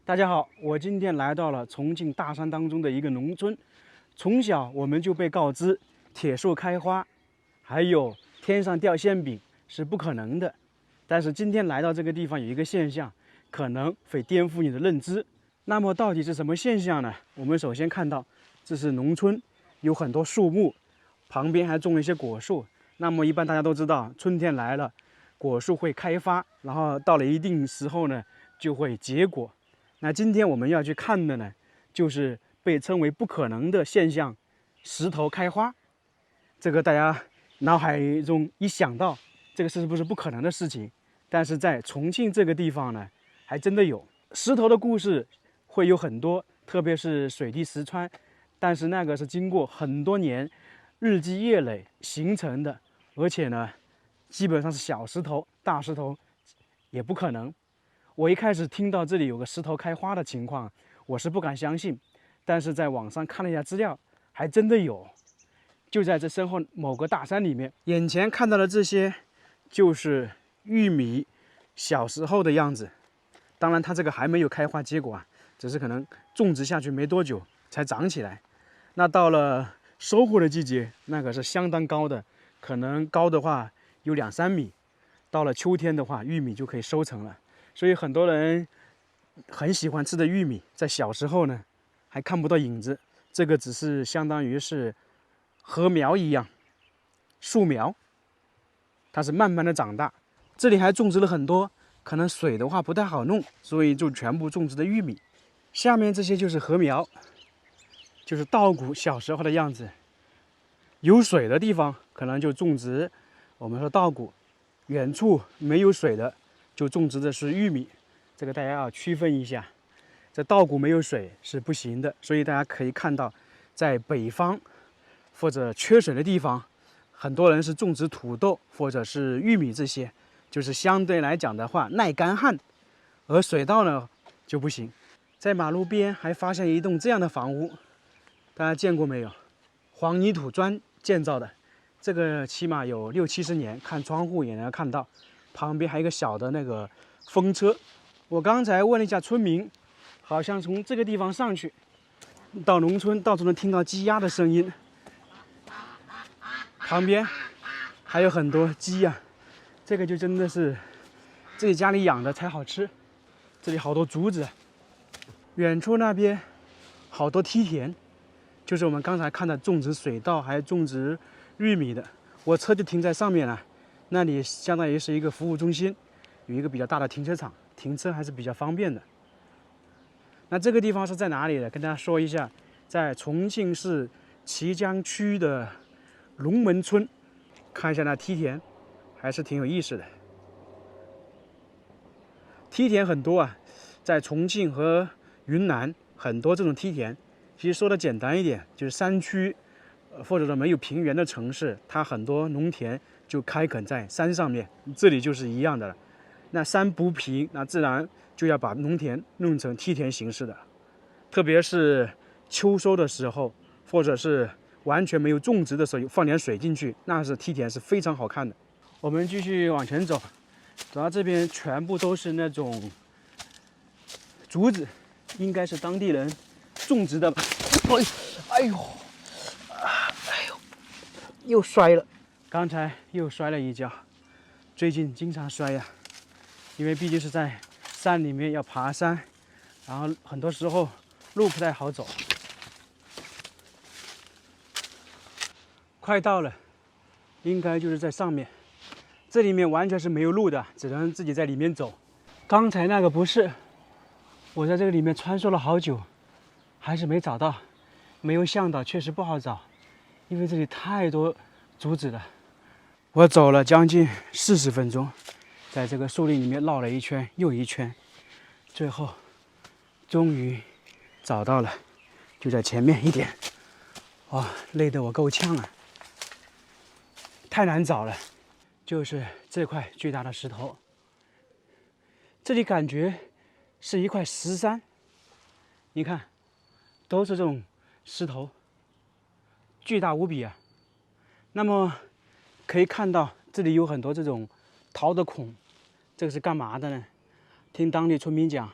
大家好，我今天来到了重庆大山当中的一个农村。从小我们就被告知铁树开花，还有天上掉馅饼是不可能的。但是今天来到这个地方，有一个现象可能会颠覆你的认知。那么到底是什么现象呢？我们首先看到，这是农村，有很多树木，旁边还种了一些果树。那么一般大家都知道，春天来了，果树会开发，然后到了一定时候呢，就会结果。那今天我们要去看的呢，就是被称为不可能的现象——石头开花。这个大家脑海中一想到，这个是不是不可能的事情？但是在重庆这个地方呢，还真的有石头的故事，会有很多，特别是水滴石穿。但是那个是经过很多年日积月累形成的，而且呢，基本上是小石头，大石头也不可能。我一开始听到这里有个石头开花的情况，我是不敢相信，但是在网上看了一下资料，还真的有，就在这身后某个大山里面。眼前看到的这些，就是玉米小时候的样子。当然，它这个还没有开花结果啊，只是可能种植下去没多久才长起来。那到了收获的季节，那可是相当高的，可能高的话有2-3米。到了秋天的话，玉米就可以收成了。所以很多人很喜欢吃的玉米，在小时候呢还看不到影子，这个只是相当于是禾苗一样，树苗，它是慢慢的长大。这里还种植了很多，可能水的话不太好弄，所以就全部种植的玉米。下面这些就是禾苗，就是稻谷小时候的样子。有水的地方可能就种植我们说稻谷，远处没有水的就种植的是玉米，这个大家要区分一下。这稻谷没有水是不行的，所以大家可以看到，在北方或者缺水的地方，很多人是种植土豆或者是玉米，这些就是相对来讲的话耐干旱，而水稻呢就不行。在马路边还发现一栋这样的房屋，大家见过没有？黄泥土砖建造的，这个起码有60-70年，看窗户也能看到。旁边还有一个小的那个风车。我刚才问了一下村民，好像从这个地方上去到农村，到处能听到鸡鸭的声音。旁边还有很多鸡呀，这个就真的是自己家里养的才好吃。这里好多竹子，远处那边好多梯田，就是我们刚才看的种植水稻还有种植玉米的。我车就停在上面了，那里相当于是一个服务中心，有一个比较大的停车场，停车还是比较方便的。那这个地方是在哪里呢？跟大家说一下，在重庆市綦江区的龙门村。看一下那梯田，还是挺有意思的。梯田很多啊，在重庆和云南很多这种梯田。其实说的简单一点，就是山区，或者说没有平原的城市，它很多农田就开垦在山上面，这里就是一样的了。那山不平，那自然就要把农田弄成梯田形式的。特别是秋收的时候，或者是完全没有种植的时候，放点水进去，那是梯田是非常好看的。我们继续往前走，走到这边全部都是那种竹子，应该是当地人种植的吧。哎呦，又摔了，刚才又摔了一跤。最近经常摔呀，因为毕竟是在山里面要爬山，然后很多时候路不太好走。快到了，应该就是在上面。这里面完全是没有路的，只能自己在里面走。刚才那个不是，我在这个里面穿梭了好久，还是没找到。没有向导确实不好找，因为这里太多竹子了。我走了将近40分钟，在这个树林里面绕了一圈又一圈，最后终于找到了，就在前面一点。哇，累得我够呛啊！太难找了，就是这块巨大的石头。这里感觉是一块石山，你看，都是这种石头，巨大无比啊。那么可以看到这里有很多这种掏的孔，这个是干嘛的呢？听当地村民讲，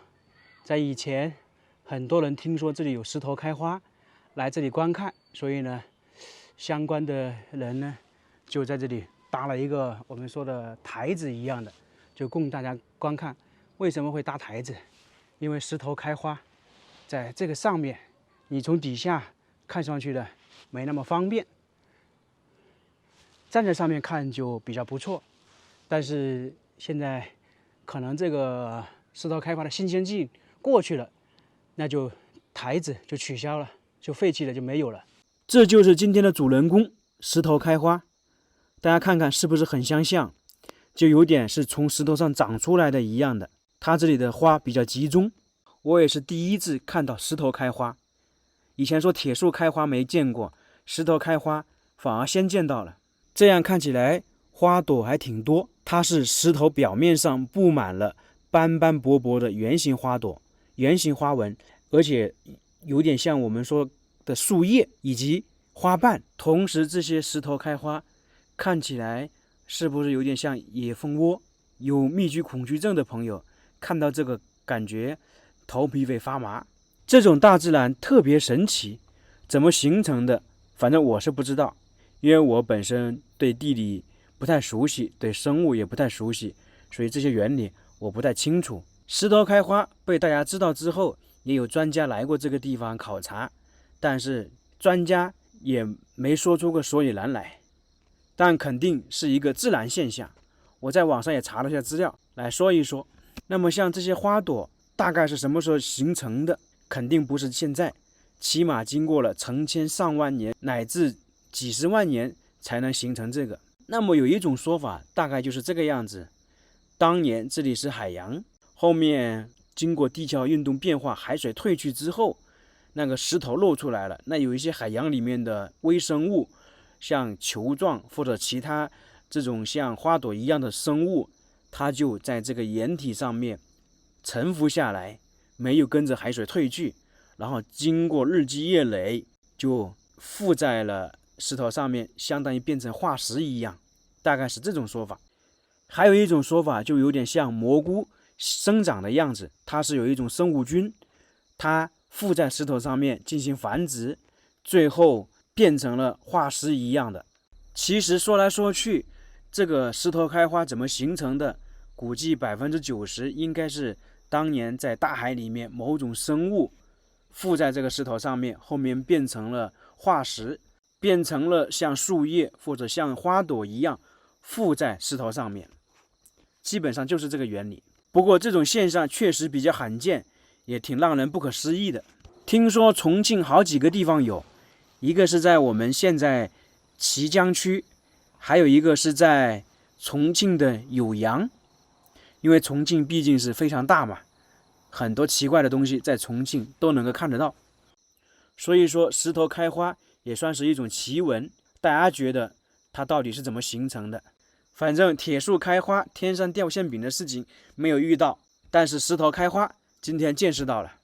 在以前，很多人听说这里有石头开花，来这里观看，所以呢，相关的人呢，就在这里搭了一个我们说的台子一样的，就供大家观看。为什么会搭台子？因为石头开花，在这个上面，你从底下看上去的没那么方便，站在上面看就比较不错。但是现在可能这个石头开花的新鲜季过去了，那就台子就取消了，就废弃了，就没有了。这就是今天的主人公石头开花，大家看看是不是很相像？就有点是从石头上长出来的一样的。它这里的花比较集中，我也是第一次看到石头开花。以前说铁树开花没见过，石头开花反而先见到了。这样看起来花朵还挺多，它是石头表面上布满了斑斑驳驳的圆形花朵、圆形花纹，而且有点像我们说的树叶以及花瓣。同时这些石头开花看起来是不是有点像野蜂窝？有密集恐惧症的朋友看到这个感觉头皮会发麻。这种大自然特别神奇，怎么形成的？反正我是不知道，因为我本身对地理不太熟悉，对生物也不太熟悉，所以这些原理我不太清楚。石头开花被大家知道之后，也有专家来过这个地方考察，但是专家也没说出个所以然来，但肯定是一个自然现象。我在网上也查了一下资料来说一说。那么像这些花朵大概是什么时候形成的？肯定不是现在，起码经过了成千上万年乃至几十万年才能形成这个。那么有一种说法大概就是这个样子，当年这里是海洋，后面经过地壳运动变化，海水退去之后，那个石头露出来了，那有一些海洋里面的微生物，像球状或者其他这种像花朵一样的生物，它就在这个岩体上面沉浮下来，没有跟着海水退去，然后经过日积月累就附在了石头上面，相当于变成化石一样，大概是这种说法。还有一种说法就有点像蘑菇生长的样子，它是有一种生物菌，它附在石头上面进行繁殖，最后变成了化石一样的。其实说来说去，这个石头开花怎么形成的，估计90%应该是当年在大海里面某种生物附在这个石头上面，后面变成了化石，变成了像树叶或者像花朵一样附在石头上面，基本上就是这个原理。不过这种现象确实比较罕见，也挺让人不可思议的。听说重庆好几个地方有，一个是在我们现在綦江区，还有一个是在重庆的酉阳，因为重庆毕竟是非常大嘛，很多奇怪的东西在重庆都能够看得到。所以说石头开花也算是一种奇闻，大家觉得它到底是怎么形成的？反正铁树开花、天上掉馅饼的事情没有遇到，但是石头开花今天见识到了。